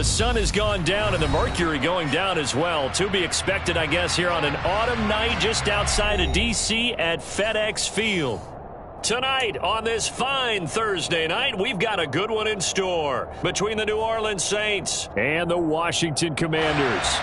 the sun has gone down and the mercury going down as well. To be expected, I guess, here on an autumn night just outside of D.C. at FedEx Field. Tonight, on this fine Thursday night, we've got a good one in store between the New Orleans Saints and the Washington Commanders.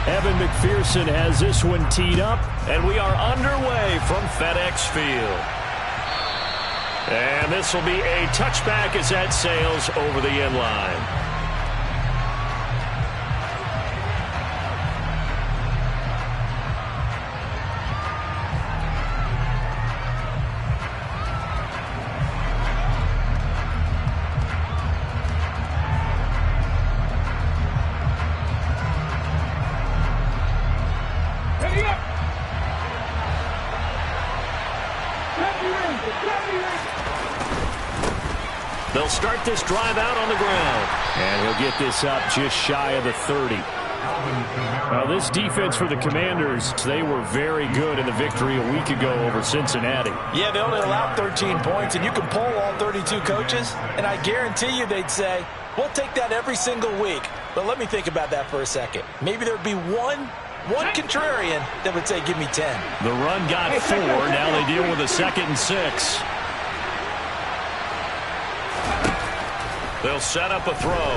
Evan McPherson has this one teed up, and we are underway from FedEx Field. And this will be a touchback as that sails over the end line. They'll start this drive out on the ground. And he'll get this up just shy of the 30. Now, this defense for the Commanders, they were very good in the victory a week ago over Cincinnati. Yeah, they only allowed 13 points, and you can poll all 32 coaches, and I guarantee you they'd say, we'll take that every single week. But let me think about that for a second. Maybe there'd be one contrarian that would say, give me 10. The run got 4. Now they deal with a 2nd and 6. They'll set up a throw.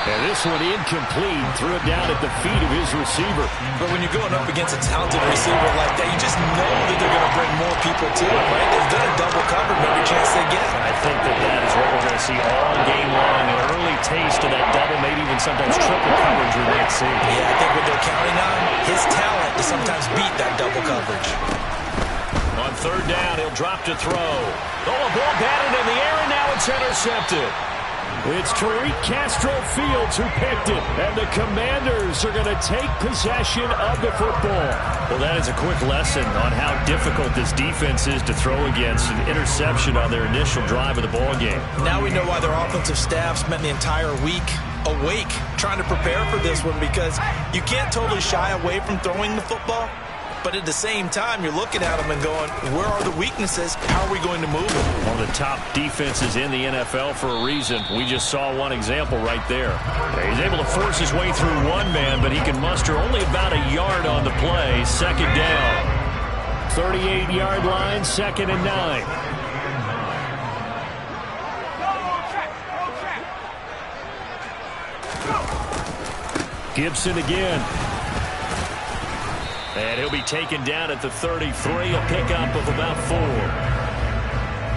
And this one incomplete. Threw it down at the feet of his receiver. But when you're going up against a talented receiver like that, you just know that they're going to bring more people to him, right? They've done a double cover every chance they get. I think that is what we're going to see all game long. An early taste of that double, maybe even sometimes triple coverage we might see. Yeah, I think what they're counting on, his talent to sometimes beat that double coverage. On 3rd down, he'll drop to throw. Oh, a ball batted in the air, and now it's intercepted. It's Tariq Castro Fields who picked it, and the Commanders are going to take possession of the football. Well, that is a quick lesson on how difficult this defense is to throw against. An interception on their initial drive of the ball game. Now we know why their offensive staff spent the entire week awake trying to prepare for this one, because you can't totally shy away from throwing the football. But at the same time, you're looking at them and going, where are the weaknesses? How are we going to move them? One of the top defenses in the NFL for a reason. We just saw one example right there. He's able to force his way through one man, but he can muster only about a yard on the play. 2nd down. 38-yard line, 2nd and 9. Gibson again. And he'll be taken down at the 33. A pickup of about 4.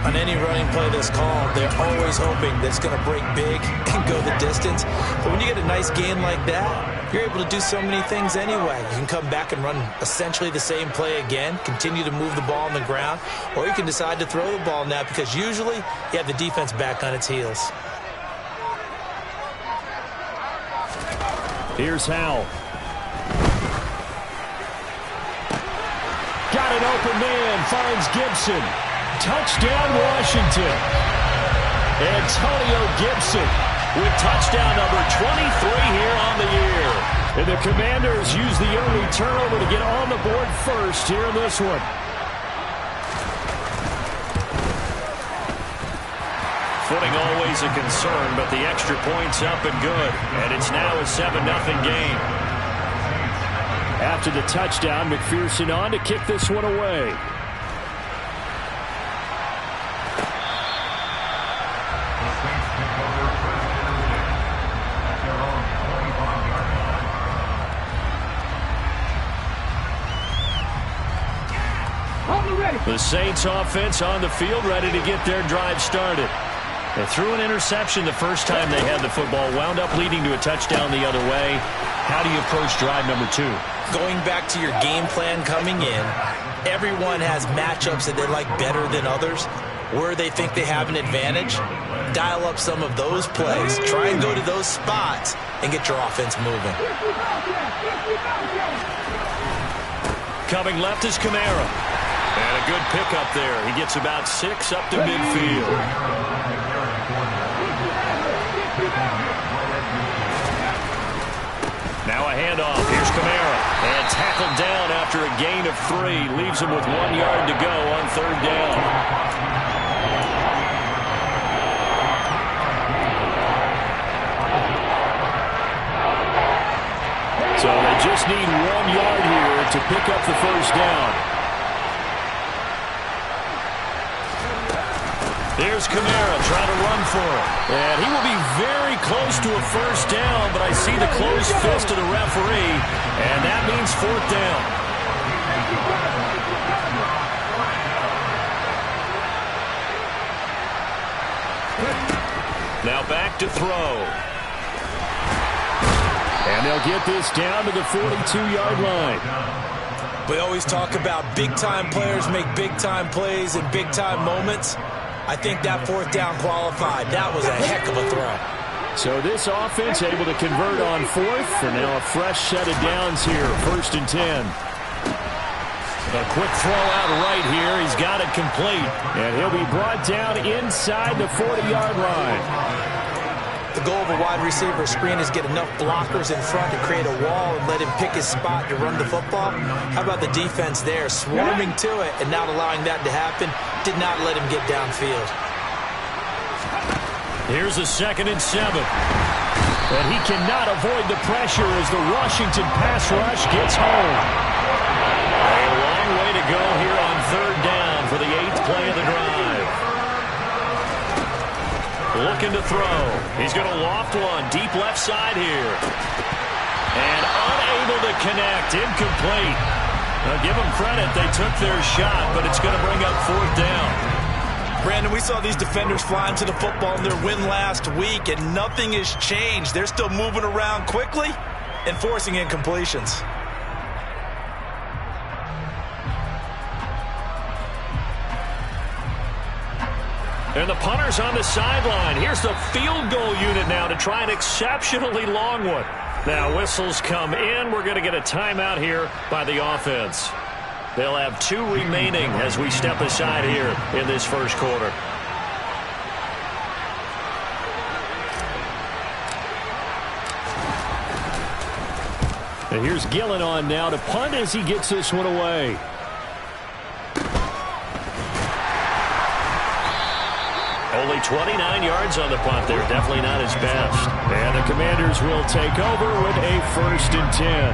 On any running play that's called, they're always hoping that it's going to break big and go the distance. But when you get a nice gain like that, you're able to do so many things anyway. You can come back and run essentially the same play again, continue to move the ball on the ground, or you can decide to throw the ball now, because usually you have the defense back on its heels. Here's Howell. Got an open man, finds Gibson. Touchdown, Washington. Antonio Gibson with touchdown number 23 here on the year. And the Commanders use the early turnover to get on the board first here in this one. Footing always a concern, but the extra point's up and good. And it's now a 7-0 game. After the touchdown, McPherson on to kick this one away. The Saints offense on the field, ready to get their drive started. They threw an interception the first time they had the football, wound up leading to a touchdown the other way. How do you approach drive number 2? Going back to your game plan coming in, everyone has matchups that they like better than others, where they think they have an advantage. Dial up some of those plays. Try and go to those spots and get your offense moving. Coming left is Kamara. And a good pickup there. He gets about 6 up to midfield. Now a handoff. Here's Kamara. And tackled down after a gain of 3. Leaves him with 1 yard to go on third down. So they just need 1 yard here to pick up the first down. There's Kamara trying to run for it. And he will be very close to a first down, but I see the closed fist of the referee, and that means 4th down. Now back to throw. And they'll get this down to the 42-yard line. We always talk about big-time players make big-time plays in big-time moments. I think that 4th down qualified. That was a heck of a throw. So this offense able to convert on 4th, and now a fresh set of downs here, 1st and 10. A quick throw out right here. He's got it complete, and he'll be brought down inside the 40-yard line. The goal of a wide receiver screen is get enough blockers in front to create a wall and let him pick his spot to run the football. How about the defense there, swarming to it and not allowing that to happen? Did not let him get downfield. Here's a 2nd and 7. And he cannot avoid the pressure as the Washington pass rush gets home. A long way to go here on third down for the 8th play of the drive. Looking to throw. He's going to loft one deep left side here. And unable to connect. Incomplete. Now give them credit. They took their shot, but it's going to bring up 4th down. Brandon, we saw these defenders flying to the football in their win last week, and nothing has changed. They're still moving around quickly and forcing incompletions. And the punter's on the sideline. Here's the field goal unit now to try an exceptionally long one. Now whistles come in. We're going to get a timeout here by the offense. They'll have 2 remaining as we step aside here in this first quarter. And here's Gillen on now to punt as he gets this one away. Only 29 yards on the punt there. Definitely not his best. And the Commanders will take over with a 1st and 10.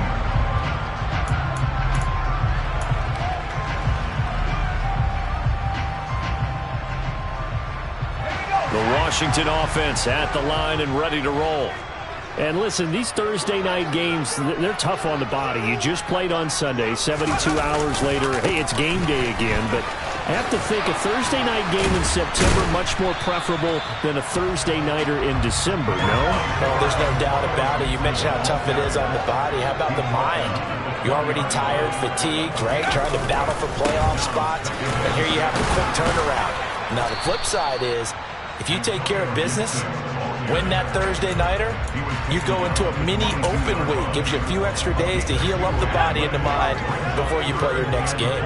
The Washington offense at the line and ready to roll. And listen, these Thursday night games, they're tough on the body. You just played on Sunday, 72 hours later. Hey, it's game day again, but I have to think a Thursday night game in September much more preferable than a Thursday nighter in December, no? Well, there's no doubt about it. You mentioned how tough it is on the body. How about the mind? You're already tired, fatigued, right? Trying to battle for playoff spots. And here you have the quick turnaround. Now, the flip side is, if you take care of business, win that Thursday nighter, you go into a mini open week. Gives you a few extra days to heal up the body and the mind before you play your next game.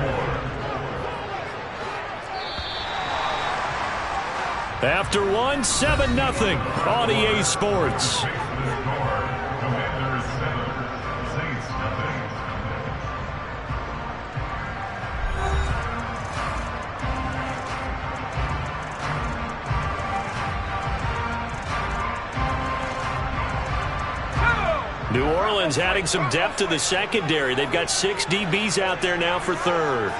After one, 7-0 on EA Sports. New Orleans adding some depth to the secondary. They've got 6 DBs out there now for third.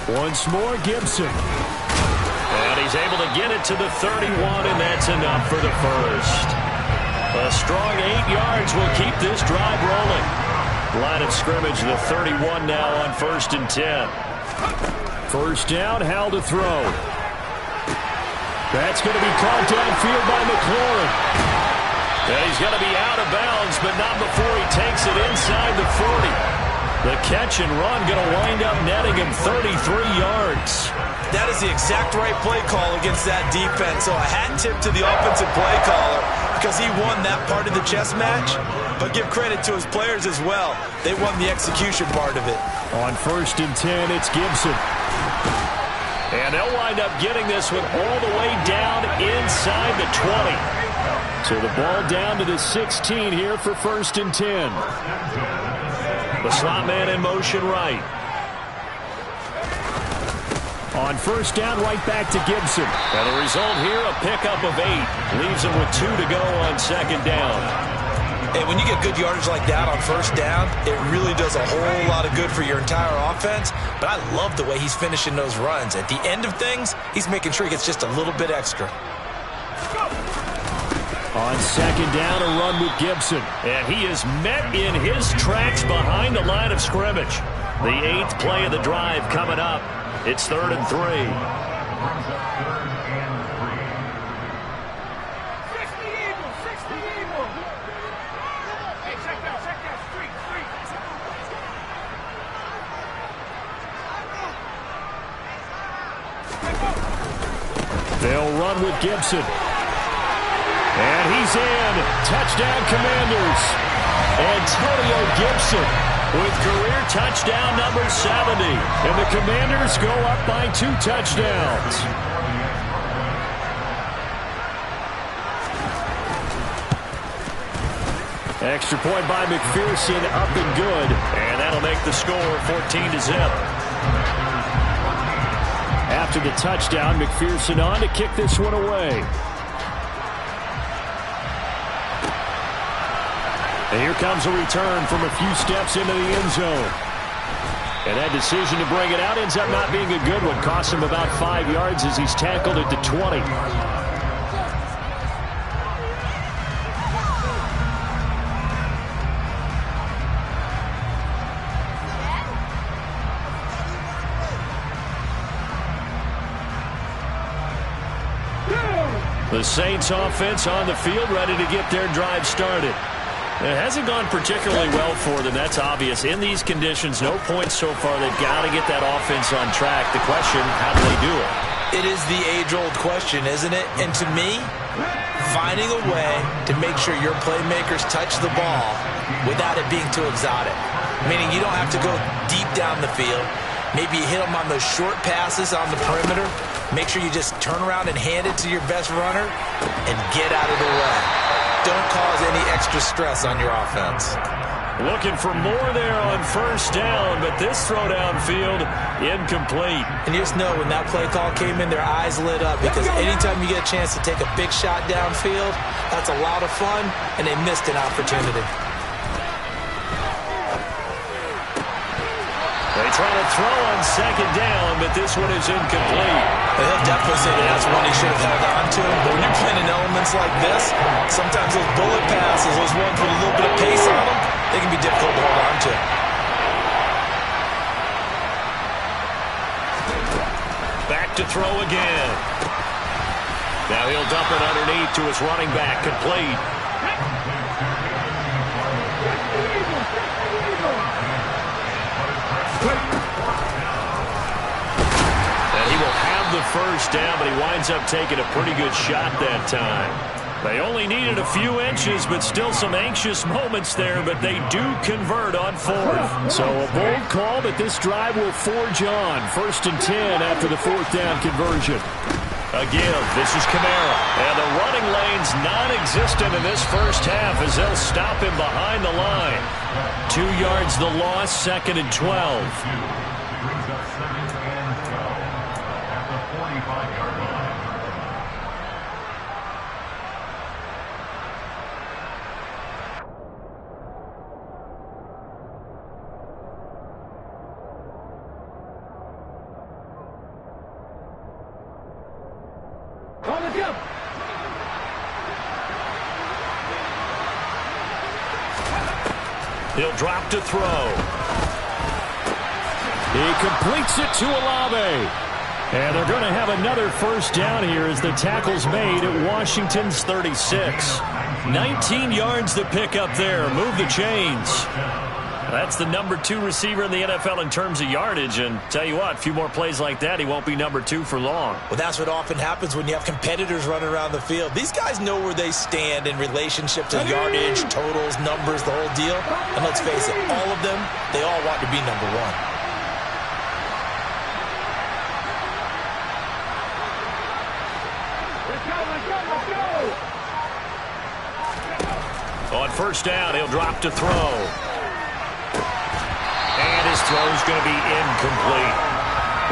Once more, Gibson. And he's able to get it to the 31, and that's enough for the first. A strong 8 yards will keep this drive rolling. Line of scrimmage, the 31 now on 1st and 10. First down, Hal to throw. That's going to be caught downfield by McLaurin. And he's going to be out of bounds, but not before he takes it inside the 40. The catch and run going to wind up netting him 33 yards. That is the exact right play call against that defense. So a hat tip to the offensive play caller because he won that part of the chess match. But give credit to his players as well. They won the execution part of it. On 1st and 10, it's Gibson. And they'll wind up getting this one all the way down inside the 20. So the ball down to the 16 here for 1st and 10. The slot man in motion right. On 1st down, right back to Gibson. And the result here, a pickup of 8. Leaves him with 2 to go on 2nd down. And when you get good yardage like that on 1st down, it really does a whole lot of good for your entire offense. But I love the way he's finishing those runs. At the end of things, he's making sure he gets just a little bit extra. On 2nd down, a run with Gibson. And he is met in his tracks behind the line of scrimmage. The 8th play of the drive coming up. It's 3rd and 3. They'll run with Gibson. And he's in. Touchdown, Commanders. Antonio Gibson with career touchdown number 70. And the Commanders go up by 2 touchdowns. Extra point by McPherson, up and good. And that'll make the score 14-0. After the touchdown, McPherson on to kick this one away. And here comes a return from a few steps into the end zone. And that decision to bring it out ends up not being a good one. Costs him about 5 yards as he's tackled at the 20. The Saints offense on the field, ready to get their drive started. It hasn't gone particularly well for them, that's obvious. In these conditions, no points so far. They've got to get that offense on track. The question, how do they do it? It is the age-old question, isn't it? And to me, finding a way to make sure your playmakers touch the ball without it being too exotic. Meaning you don't have to go deep down the field. Maybe you hit them on those short passes on the perimeter. Make sure you just turn around and hand it to your best runner and get out of the way. Don't cause any extra stress on your offense. Looking for more there on 1st down, but this throw downfield incomplete. And you just know when that play call came in, their eyes lit up, because anytime you get a chance to take a big shot downfield, that's a lot of fun, and they missed an opportunity. They try to throw on 2nd down, but this one is incomplete. He'll definitely say that that's one he should have held on to. But when you're playing in elements like this, sometimes those bullet passes, those ones with a little bit of pace on them, they can be difficult to hold on to. Back to throw again. Now he'll dump it underneath to his running back, complete. And he will have the 1st down, but he winds up taking a pretty good shot that time. They only needed a few inches, but still some anxious moments there, but they do convert on 4th. So a bold call, but this drive will forge on. 1st and 10 after the 4th down conversion. Again, this is Kamara. And the running lane's non-existent in this 1st half as they'll stop him behind the line. 2 yards the loss, 2nd and 12. He'll drop to throw. He completes it to Olave. And they're going to have another 1st down here as the tackle's made at Washington's 36. 19 yards to pick up there. Move the chains. That's the number 2 receiver in the NFL in terms of yardage. And tell you what, a few more plays like that, he won't be number 2 for long. Well, that's what often happens when you have competitors running around the field. These guys know where they stand in relationship to yardage, totals, numbers, the whole deal. And let's face it, all of them, they all want to be number 1. first down, he'll drop to throw. And his throw's going to be incomplete.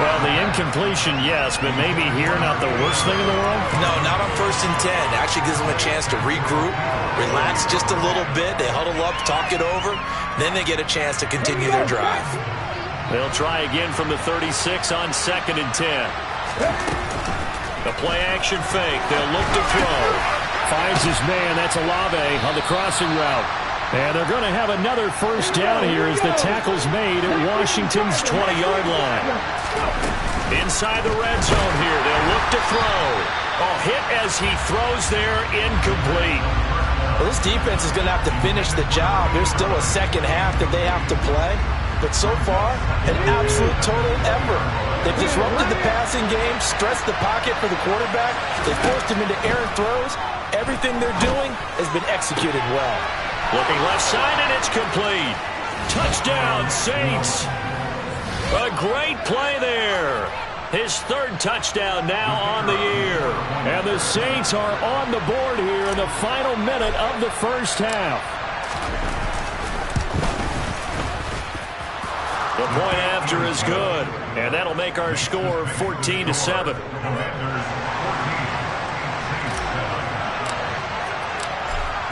Well, the incompletion, yes, but maybe here not the worst thing in the world? No, not on 1st and 10. Actually gives them a chance to regroup, relax just a little bit. They huddle up, talk it over. Then they get a chance to continue their drive. They'll try again from the 36 on 2nd and 10. The play-action fake. They'll look to throw. Finds his man. That's Olave on the crossing route. And they're going to have another first down here as the tackle's made at Washington's 20-yard line. Inside the red zone here. They'll look to throw. Hit as he throws there, incomplete. Well, this defense is going to have to finish the job. There's still a second half that they have to play. But so far, an absolute total effort. They've disrupted the passing game, stressed the pocket for the quarterback. They forced him into errant throws. Everything they're doing has been executed well. Looking left side, and it's complete. Touchdown, Saints. A great play there. His 3rd touchdown now on the year. And the Saints are on the board here in the final minute of the first half. The point after is good, and that'll make our score 14-7.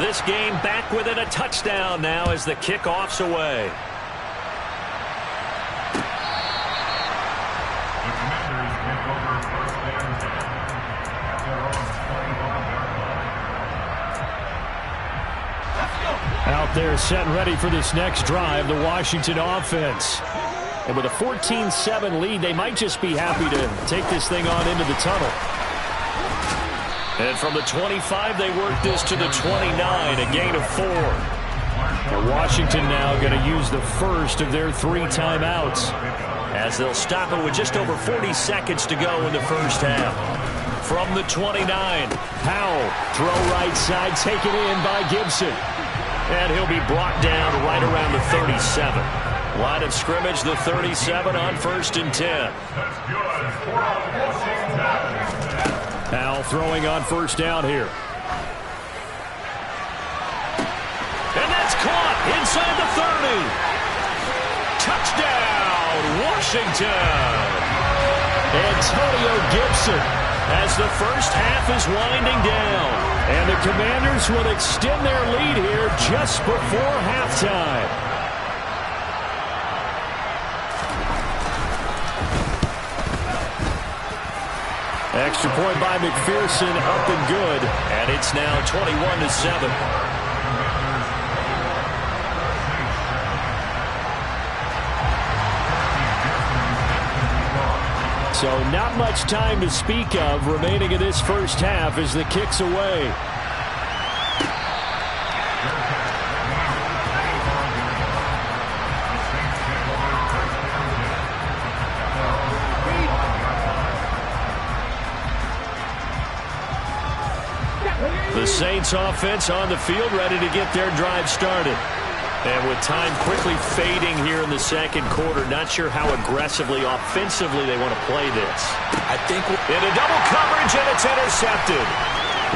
This game back within a touchdown now as the kickoff's away. Out there set and ready for this next drive, the Washington offense. And with a 14-7 lead, they might just be happy to take this thing on into the tunnel. And from the 25, they work this to the 29, a gain of 4. And Washington now going to use the first of their 3 timeouts, as they'll stop it with just over 40 seconds to go in the first half. From the 29, Powell, throw right side, taken in by Gibson. And he'll be brought down right around the 37. Line of scrimmage, the 37 on 1st and 10. Powell throwing on first down here. And that's caught inside the 30. Touchdown, Washington. Antonio Gibson. As the first half is winding down. And the Commanders will extend their lead here just before halftime. Extra point by McPherson, up and good. And it's now 21-7. So not much time to speak of remaining in this first half as the kick's away. The Saints offense on the field, ready to get their drive started. And with time quickly fading here in the second quarter, not sure how aggressively, offensively they want to play this. I think into double coverage, and it's intercepted.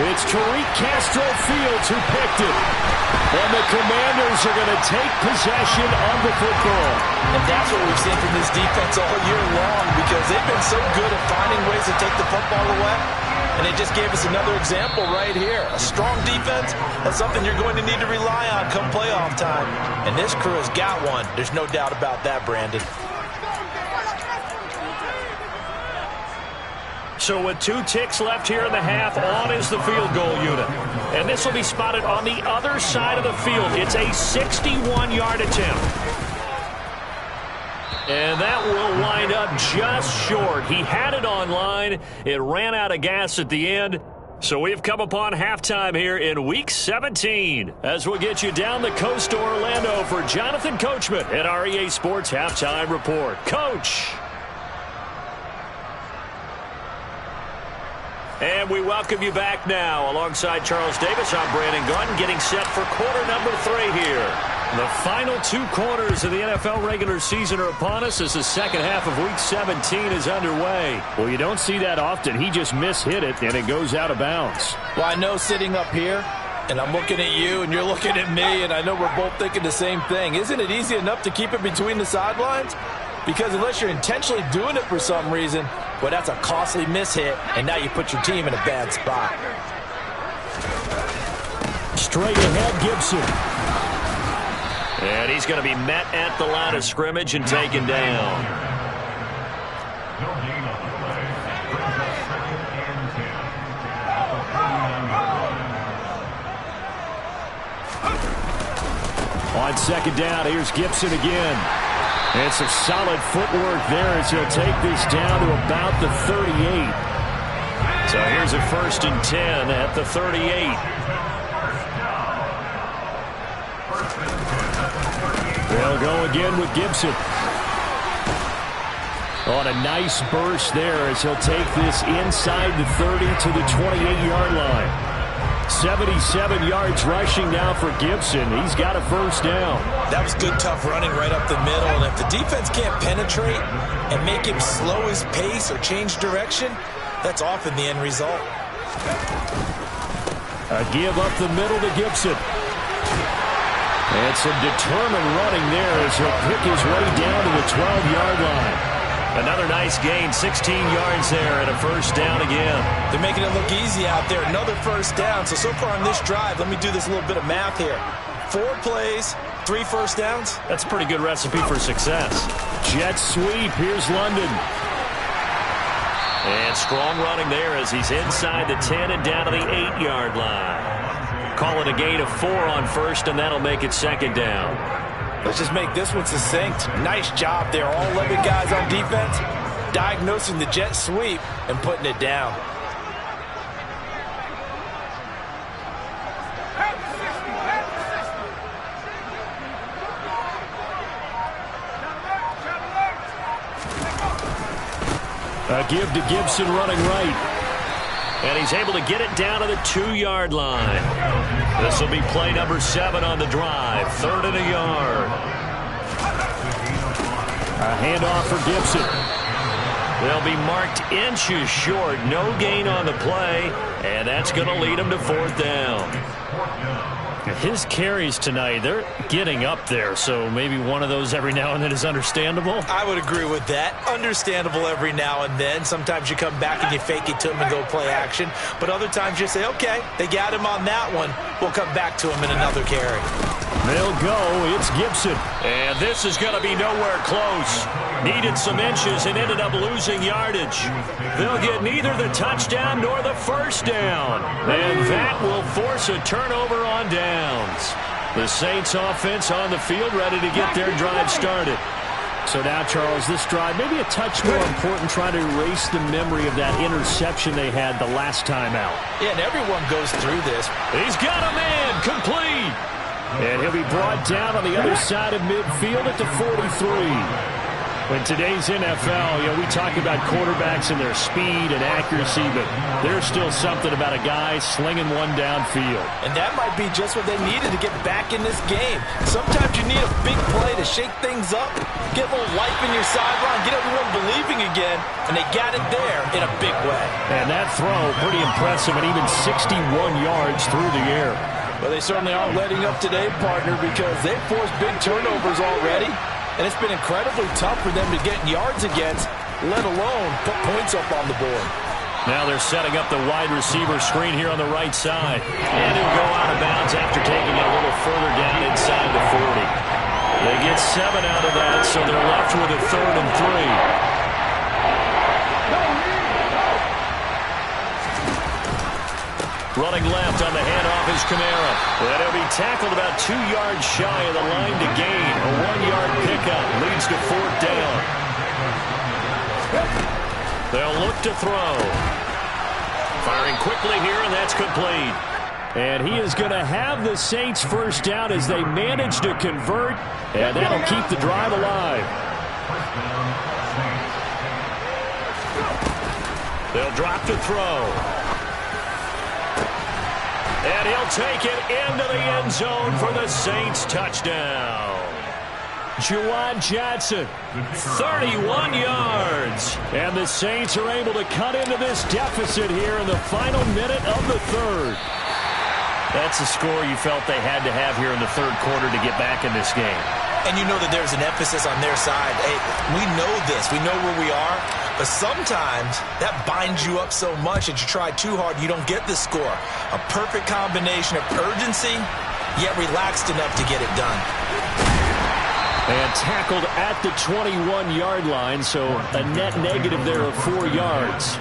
It's Tariq Castro Fields who picked it. And the Commanders are going to take possession of the football. And that's what we've seen from this defense all year long, because they've been so good at finding ways to take the football away. And they just gave us another example right here. A strong defense, that's something you're going to need to rely on come playoff time. And this crew has got one. There's no doubt about that, Brandon. So with 2 ticks left here in the half, on is the field goal unit. And this will be spotted on the other side of the field. It's a 61-yard attempt. And that will wind up just short. He had it on line. It ran out of gas at the end. So we've come upon halftime here in Week 17. As we'll get you down the coast to Orlando for Jonathan Coachman at our EA Sports Halftime Report. Coach. And we welcome you back now. Alongside Charles Davis, I'm Brandon Gunn, getting set for quarter number 3 here. The final 2 quarters of the NFL regular season are upon us as the second half of Week 17 is underway. Well, you don't see that often. He just mishit it, and it goes out of bounds. Well, I know sitting up here, And I'm looking at you, and you're looking at me, and I know we're both thinking the same thing. Isn't it easy enough to keep it between the sidelines? Because unless you're intentionally doing it for some reason, well, that's a costly mishit, and now you put your team in a bad spot. Straight ahead, Gibson. And he's going to be met at the line of scrimmage and taken down. On second down, here's Gibson again. And some solid footwork there as he'll take this down to about the 38. So here's a 1st and 10 at the 38. They'll go again with Gibson. On a nice burst there as he'll take this inside the 30 to the 28-yard line. 77 yards rushing now for Gibson. He's got a 1st down. That was good, tough running right up the middle. And if the defense can't penetrate and make him slow his pace or change direction, that's often the end result. A give up the middle to Gibson. And some determined running there as he'll pick his way down to the 12-yard line. Another nice gain, 16 yards there, and a 1st down again. They're making it look easy out there. Another 1st down. So far on this drive, let me do this little bit of math here. 4 plays, 3 1st downs. That's a pretty good recipe for success. Jet sweep. Here's London. And strong running there as he's inside the 10 and down to the 8-yard line. Call it a gain of 4 on 1st, and that'll make it 2nd down. Let's just make this one succinct. Nice job there. All 11 guys on defense diagnosing the jet sweep and putting it down. A give to Gibson running right. And he's able to get it down to the 2-yard line. This will be play number 7 on the drive. 3rd and a yard. A handoff for Gibson. They'll be marked inches short. No gain on the play. And that's going to lead him to 4th down. His carries tonight, they're getting up there, so maybe one of those every now and then is understandable. I would agree with that. Understandable every now and then. Sometimes you come back and you fake it to him and go play action. But other times you say, okay, they got him on that one. We'll come back to him in another carry. They'll go. It's Gibson. And this is going to be nowhere close. Needed some inches and ended up losing yardage. They'll get neither the touchdown nor the 1st down. And that will force a turnover on downs. The Saints offense on the field ready to get their drive started. So now, Charles, this drive maybe a touch more important, trying to erase the memory of that interception they had the last time out. Yeah, and everyone goes through this. He's got a man complete. And he'll be brought down on the other side of midfield at the 43. In today's NFL, we talk about quarterbacks and their speed and accuracy, but there's still something about a guy slinging one downfield. And that might be just what they needed to get back in this game. Sometimes you need a big play to shake things up, get a little life in your sideline, get everyone believing again, and they got it there in a big way. And that throw, pretty impressive, and even 61 yards through the air. Well, they certainly aren't letting up today, partner, because they've forced big turnovers already. And it's been incredibly tough for them to get yards against, let alone put points up on the board. Now they're setting up the wide receiver screen here on the right side. And he'll go out of bounds after taking it a little further down inside the 40. They get 7 out of that, so they're left with a 3rd and 3. Running left on the handoff is Kamara. And he'll be tackled about 2 yards shy of the line to gain. A 1-yard pickup leads to 4th down. They'll look to throw. Firing quickly here, and that's complete. And he is going to have the Saints 1st down as they manage to convert, and that'll keep the drive alive. They'll drop to throw. And he'll take it into the end zone for the Saints touchdown. Juwan Johnson, 31 yards. And the Saints are able to cut into this deficit here in the final minute of the 3rd. That's a score you felt they had to have here in the third quarter to get back in this game. And you know that there's an emphasis on their side. Hey, we know this. We know where we are. But sometimes that binds you up so much that you try too hard, you don't get the score. A perfect combination of urgency, yet relaxed enough to get it done. And tackled at the 21-yard line, so a net negative there of 4 yards.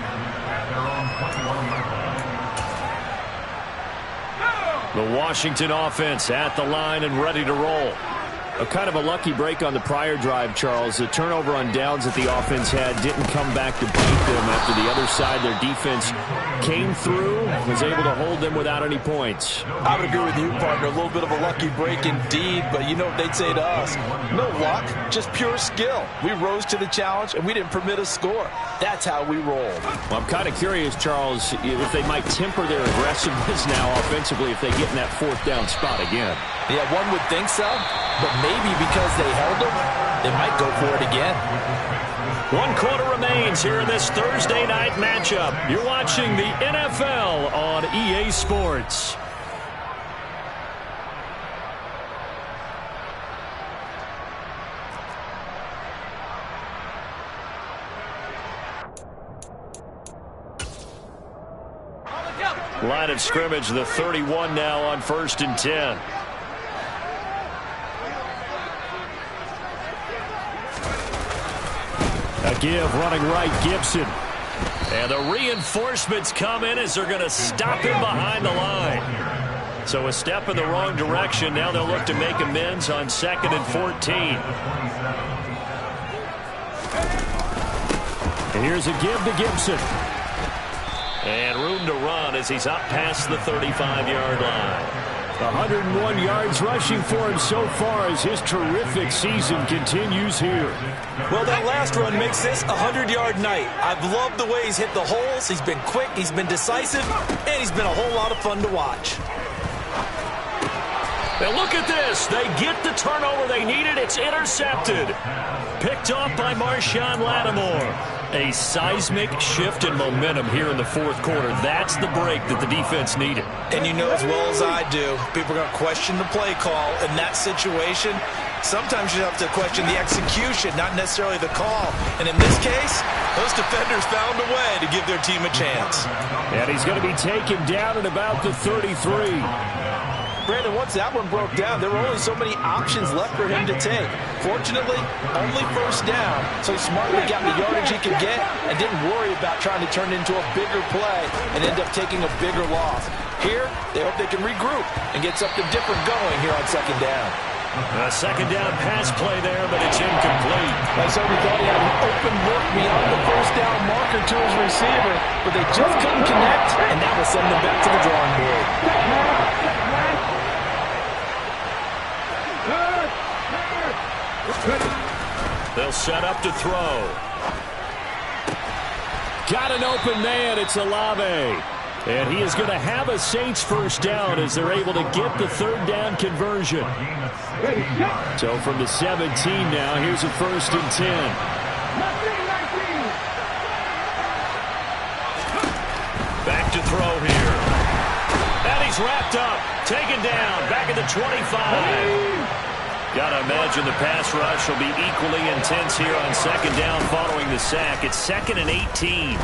The Washington offense at the line and ready to roll. A kind of a lucky break on the prior drive, Charles. The turnover on downs that the offense had didn't come back to bite them after the other side. Their defense came through, was able to hold them without any points. I would agree with you, partner. A little bit of a lucky break indeed, but you know what they'd say to us? No luck, just pure skill. We rose to the challenge, and we didn't permit a score. That's how we rolled. Well, I'm kind of curious, Charles, if they might temper their aggressiveness now offensively if they get in that fourth down spot again. Yeah, one would think so, but maybe because they held them, they might go for it again. 1 quarter remains here in this Thursday night matchup. You're watching the NFL on EA Sports. Line of scrimmage, the 31 now on 1st and 10. A give running right, Gibson. And the reinforcements come in as they're going to stop him behind the line. So a step in the wrong direction. Now they'll look to make amends on 2nd and 14. And here's a give to Gibson. And room to run as he's up past the 35-yard line. 101 yards rushing for him so far as his terrific season continues here. Well, that last run makes this a 100-yard night. I've loved the way he's hit the holes. He's been quick, he's been decisive, and he's been a whole lot of fun to watch. Now look at this. They get the turnover they needed. It's intercepted. Picked off by Marshawn Lattimore. A seismic shift in momentum here in the fourth quarter. That's the break that the defense needed. And you know as well as I do, people are going to question the play call in that situation. Sometimes you have to question the execution, not necessarily the call. And in this case, those defenders found a way to give their team a chance. And he's going to be taken down at about the 33. Brandon, once that one broke down, there were only so many options left for him to take. Fortunately, only first down, so he smartly got the yardage he could get and didn't worry about trying to turn it into a bigger play and end up taking a bigger loss. Here, they hope they can regroup and get something different going here on 2nd down. A 2nd down pass play there, but it's incomplete. So we thought he had an open look beyond the first down marker to his receiver, but they just couldn't connect, and that will send them back to the drawing board. They'll set up to throw. Got an open man. It's Olave. And he is going to have a Saints first down as they're able to get the 3rd down conversion. So from the 17 now, here's a 1st and 10. Back to throw here. And he's wrapped up. Taken down. Back at the 25. Got to imagine the pass rush will be equally intense here on 2nd down following the sack. It's 2nd and 18.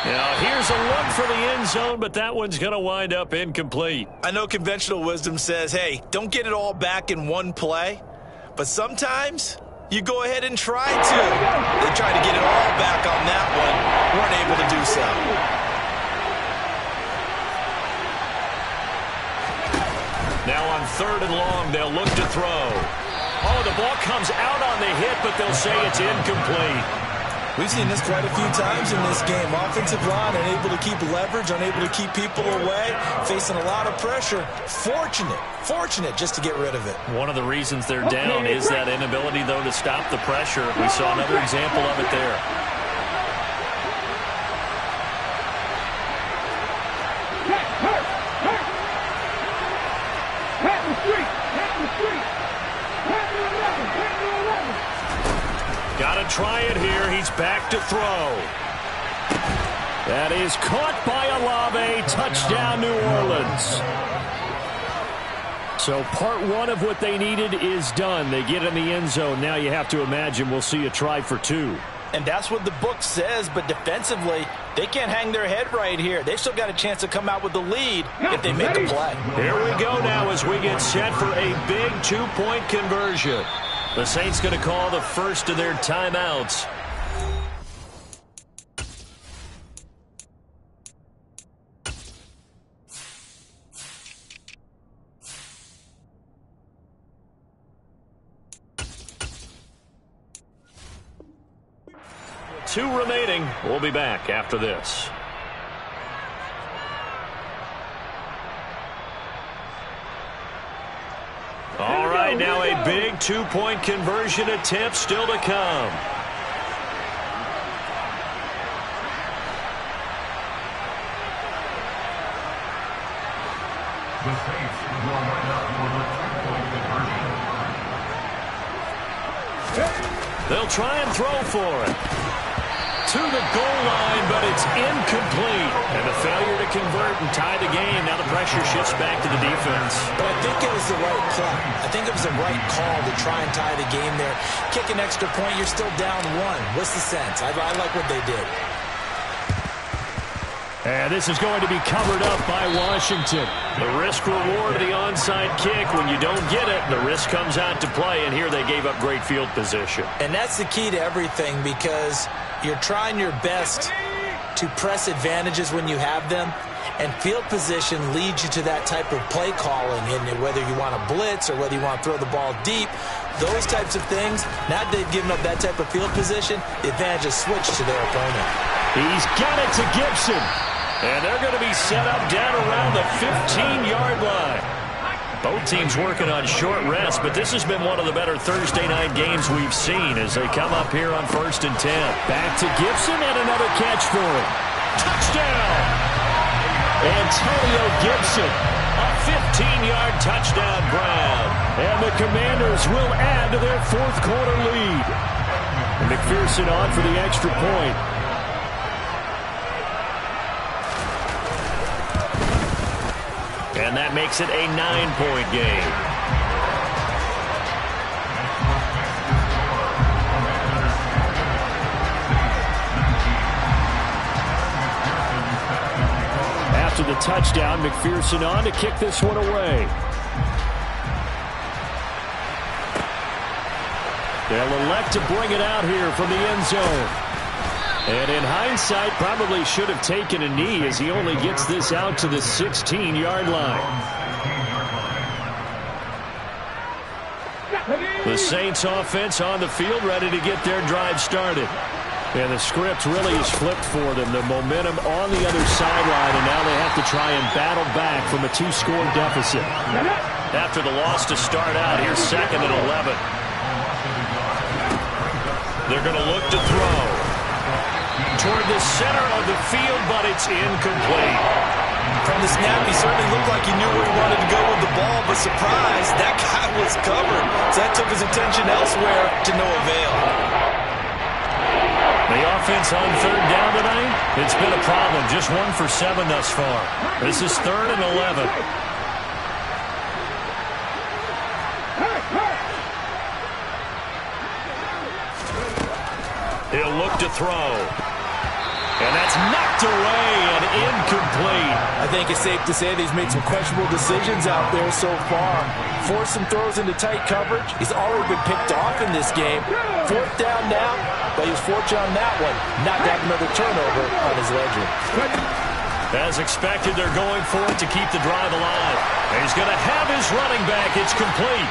Now, here's a look for the end zone, but that one's going to wind up incomplete. I know conventional wisdom says, hey, don't get it all back in one play. But sometimes you go ahead and try to. They tried to get it all back on that one. Weren't able to do so. Now on 3rd and long, they'll look to throw. Oh, the ball comes out on the hit, but they'll say it's incomplete. We've seen this quite a few times in this game. Offensive line unable to keep leverage, unable to keep people away, facing a lot of pressure. Fortunate just to get rid of it. One of the reasons they're down is that inability, though, to stop the pressure. We saw another example of it there. Got to try it here. He's back to throw. That is caught by Olave. touchdown, New Orleans. So part one of what they needed is done. They get in the end zone. Now you have to imagine we'll see a try for two. And that's what the book says, but defensively, they can't hang their head right here. They've still got a chance to come out with the lead if they make a play. Here we go now as we get set for a big two-point conversion. The Saints going to call the first of their timeouts. Two remaining. We'll be back after this. All right, now a big two-point conversion attempt still to come. The Saints will line up for the two-point conversion. They'll try and throw for it. To the goal line, but it's incomplete. And a failure to convert and tie the game. Now the pressure shifts back to the defense. But I think it was the right play. I think it was the right call to try and tie the game there. Kick an extra point, you're still down one. What's the sense? I like what they did. And this is going to be covered up by Washington. The risk-reward of the onside kick. When you don't get it, the risk comes out to play. And here they gave up great field position. And that's the key to everything, because you're trying your best to press advantages when you have them, and field position leads you to that type of play calling. And whether you want to blitz or whether you want to throw the ball deep, those types of things, now that they've given up that type of field position, the advantage is switched to their opponent. He's got it to Gibson. And they're going to be set up down around the 15-yard line. Both teams working on short rest, but this has been one of the better Thursday night games we've seen as they come up here on 1st and 10. Back to Gibson and another catch for him. Touchdown! Antonio Gibson. A 15-yard touchdown grab. And the Commanders will add to their fourth quarter lead. And McPherson on for the extra point. And that makes it a 9-point game. After the touchdown, McPherson on to kick this one away. They'll elect to bring it out here from the end zone. And in hindsight, probably should have taken a knee as he only gets this out to the 16-yard line. The Saints offense on the field ready to get their drive started. And the script really is flipped for them. The momentum on the other sideline, and now they have to try and battle back from a 2-score deficit. After the loss to start out, here's 2nd and 11. They're going to look to throw. Toward the center of the field, but it's incomplete. From the snap, he certainly looked like he knew where he wanted to go with the ball, but surprise, that guy was covered. So that took his attention elsewhere to no avail. The offense on 3rd down tonight, it's been a problem. Just 1 for 7 thus far. This is 3rd and 11. He'll look to throw. And that's knocked away and incomplete. I think it's safe to say that he's made some questionable decisions out there so far. Forced some throws into tight coverage. He's already been picked off in this game. 4th down now, but he was fortunate on that one not to have another turnover on his ledger. As expected, they're going for it to keep the drive alive. And he's going to have his running back. It's complete.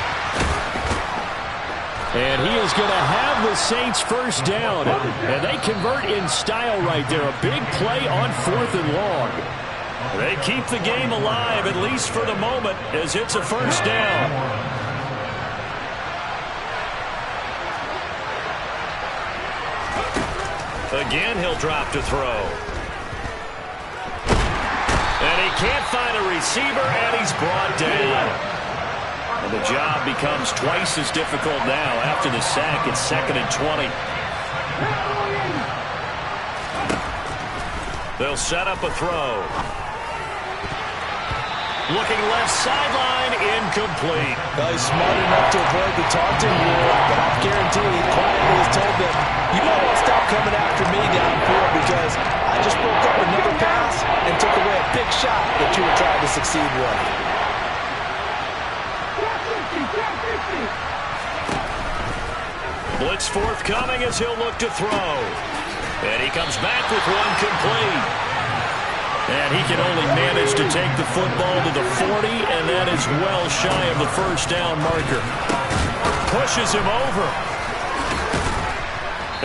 And he is going to have the Saints first down. And they convert in style right there. A big play on 4th and long. They keep the game alive, at least for the moment, as it's a first down. Again, he'll drop to throw. And he can't find a receiver, and he's brought down. And the job becomes twice as difficult now after the sack. It's 2nd and 20. They'll set up a throw. Looking left sideline, incomplete. Well, he's smart enough to avoid the taunting rule, but I guarantee he quietly has told them, you might want to stop coming after me downfield because I just broke up another pass and took away a big shot that you were trying to succeed with. Blitz forthcoming as he'll look to throw. And he comes back with one complete. And he can only manage to take the football to the 40, and that is well shy of the first down marker. Pushes him over.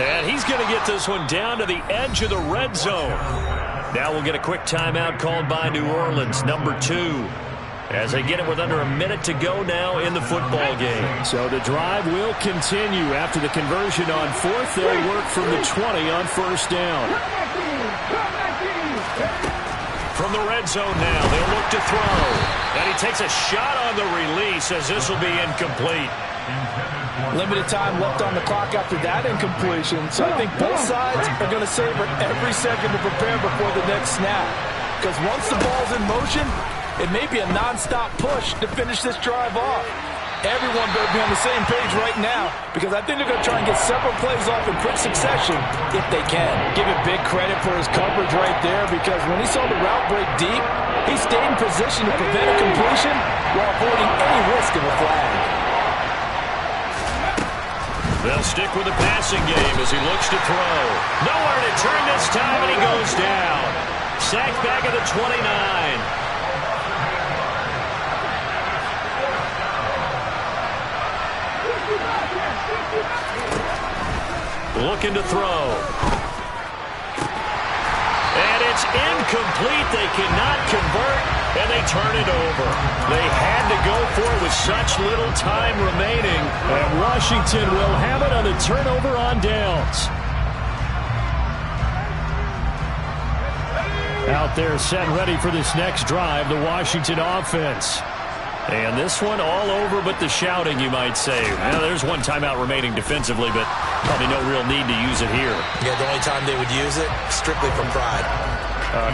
And he's going to get this one down to the edge of the red zone. Now we'll get a quick timeout called by New Orleans, number 2. As they get it with under a minute to go now in the football game. So the drive will continue. After the conversion on fourth, they'll work from the 20 on first down. From the red zone now, they'll look to throw. And he takes a shot on the release as this will be incomplete. Limited time left on the clock after that incompletion, so I think both sides are going to savor every second to prepare before the next snap. Because once the ball's in motion, it may be a non-stop push to finish this drive off. Everyone better be on the same page right now because I think they're going to try and get several plays off in quick succession if they can. Give it big credit for his coverage right there because when he saw the route break deep, he stayed in position to prevent a completion while avoiding any risk of a flag. They'll stick with the passing game as he looks to throw. Nowhere to turn this time, and he goes down. Sacked back at the 29. Looking to throw. And it's incomplete. They cannot convert, and they turn it over. They had to go for it with such little time remaining. And Washington will have it on the turnover on downs. Out there set ready for this next drive, the Washington offense. And this one all over but the shouting, you might say. Well, there's one timeout remaining defensively, but probably no real need to use it here. Yeah, the only time they would use it, strictly for pride.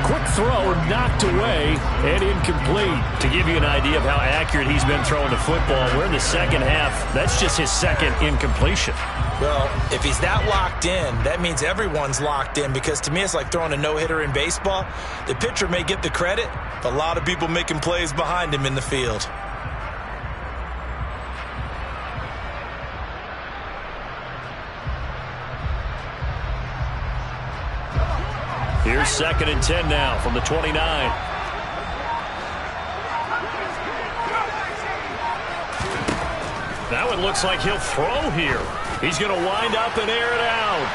Quick throw, knocked away, and incomplete. To give you an idea of how accurate he's been throwing the football, we're in the second half. That's just his second incompletion. Well, if he's that locked in, that means everyone's locked in because to me it's like throwing a no-hitter in baseball. The pitcher may get the credit, but a lot of people making plays behind him in the field. Here's 2nd and 10 now from the 29. Now it looks like he'll throw here. He's going to wind up and air it out.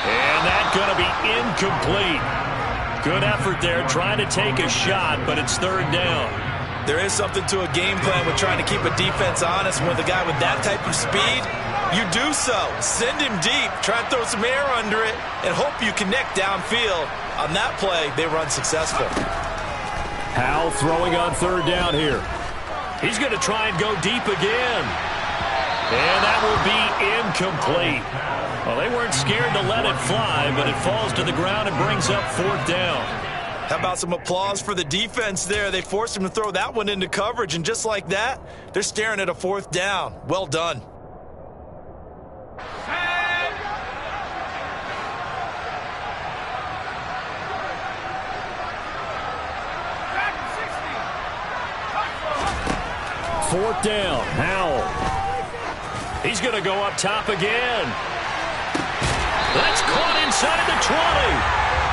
And that's going to be incomplete. Good effort there trying to take a shot, but it's 3rd down. There is something to a game plan with trying to keep a defense honest. With a guy with that type of speed, you do so. Send him deep, try and throw some air under it, and hope you connect downfield. On that play, they were unsuccessful. Howell throwing on 3rd down here. He's going to try and go deep again. And that will be incomplete. Well, they weren't scared to let it fly, but it falls to the ground and brings up 4th down. How about some applause for the defense there? They forced him to throw that one into coverage, and just like that, they're staring at a 4th down. Well done. Fourth down, Howell. He's going to go up top again. That's caught inside the 20.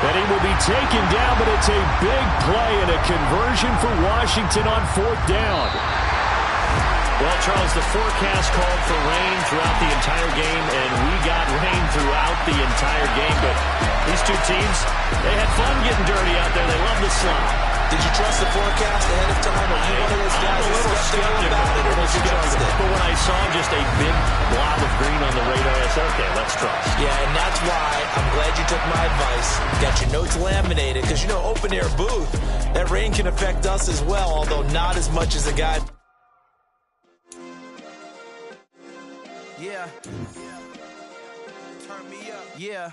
And he will be taken down, but it's a big play and a conversion for Washington on 4th down. Well, Charles, the forecast called for rain throughout the entire game, and we got rain throughout the entire game. But these two teams, they had fun getting dirty out there. They love the slop. Did you trust the forecast ahead of time, or you one of those guys that's skeptical about it, or did you trust it? But when I saw just a big blob of green on the radar, I said, okay, let's trust. Yeah, and that's why I'm glad you took my advice. Got your notes laminated, because, you know, open-air booth, that rain can affect us as well, although not as much as a guy. Yeah. Turn me up. Yeah.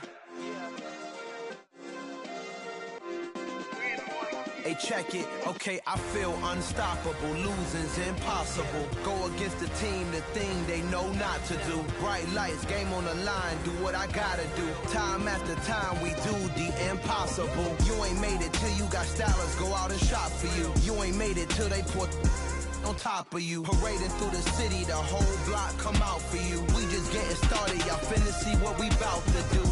Hey, check it. Okay, I feel unstoppable. Losing's impossible. Go against the team, the thing they know not to do. Bright lights, game on the line, do what I gotta do. Time after time, we do the impossible. You ain't made it till you got stylers go out and shop for you. You ain't made it till they put on top of you. Parading through the city, the whole block come out for you. We just getting started, y'all finna see what we bout to do.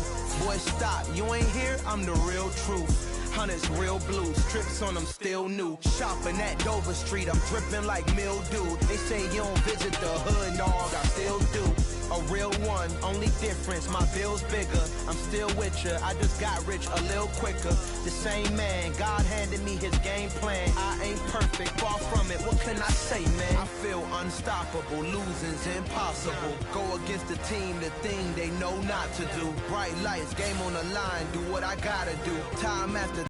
Boy, stop, you ain't here, I'm the real truth. Hunters, real blues, strips on them still new. Shopping at Dover Street, I'm dripping like mildew. They say you don't visit the hood, dog, I still do. A real one, only difference, my bill's bigger. I'm still with ya, I just got rich a little quicker. The same man, God handed me his game plan. I ain't perfect, far from it, what can I say, man? I feel unstoppable, losing's impossible. Go against the team, the thing they know not to do. Bright lights, game on the line, do what I gotta do. Time after